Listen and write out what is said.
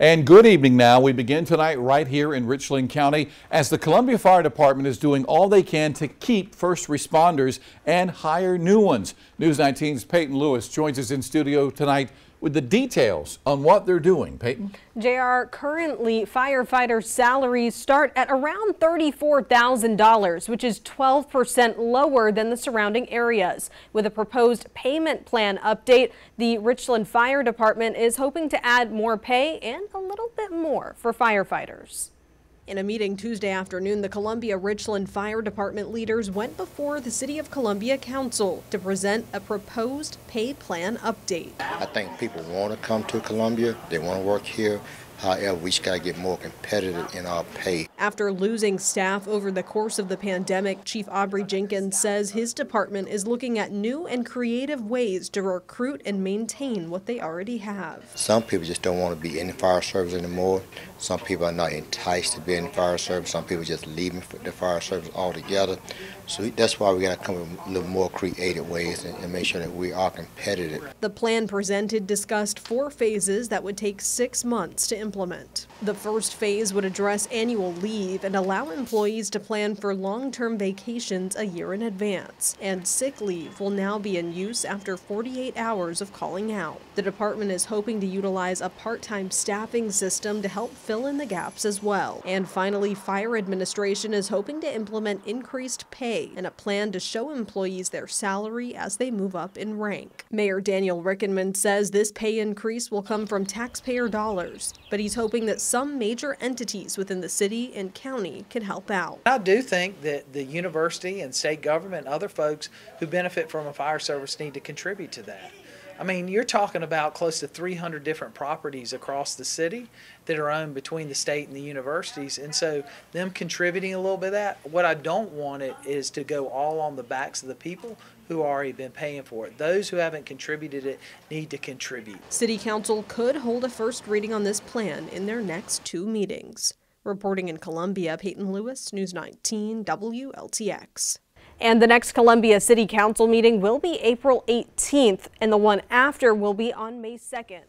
And good evening now. We begin tonight right here in Richland County as the Columbia Fire Department is doing all they can to keep first responders and hire new ones. News 19's Peyton Lewis joins us in studio tonight with the details on what they're doing. Peyton? JR, currently firefighters' salaries start at around $34,000, which is 12% lower than the surrounding areas. With a proposed payment plan update, the Richland Fire Department is hoping to add more pay and a little bit more for firefighters. In a meeting Tuesday afternoon, the Columbia-Richland Fire Department leaders went before the City of Columbia Council to present a proposed pay plan update. I think people want to come to Columbia. They want to work here. However, we just got to get more competitive in our pay. After losing staff over the course of the pandemic, Chief Aubrey Jenkins says his department is looking at new and creative ways to recruit and maintain what they already have. Some people just don't want to be in the fire service anymore. Some people are not enticed to be in the fire service. Some people just leaving the fire service altogether. So that's why we got to come up with a little more creative ways and make sure that we are competitive. The plan presented discussed 4 phases that would take 6 months to implement. The first phase would address annual leave and allow employees to plan for long-term vacations a year in advance. And sick leave will now be in use after 48 hours of calling out. The department is hoping to utilize a part-time staffing system to help fill in the gaps as well. And finally, fire administration is hoping to implement increased pay and a plan to show employees their salary as they move up in rank. Mayor Daniel Rickenman says this pay increase will come from taxpayer dollars, but he's hoping that some major entities within the city and county can help out. I do think that the university and state government and other folks who benefit from a fire service need to contribute to that. I mean, you're talking about close to 300 different properties across the city that are owned between the state and the universities, and so them contributing a little bit of that, what I don't want it is to go all on the backs of the people who already been paying for it. Those who haven't contributed it need to contribute. City Council could hold a first reading on this plan in their next 2 meetings. Reporting in Columbia, Peyton Lewis, News 19 WLTX. And the next Columbia City Council meeting will be April 18th, and the one after will be on May 2nd.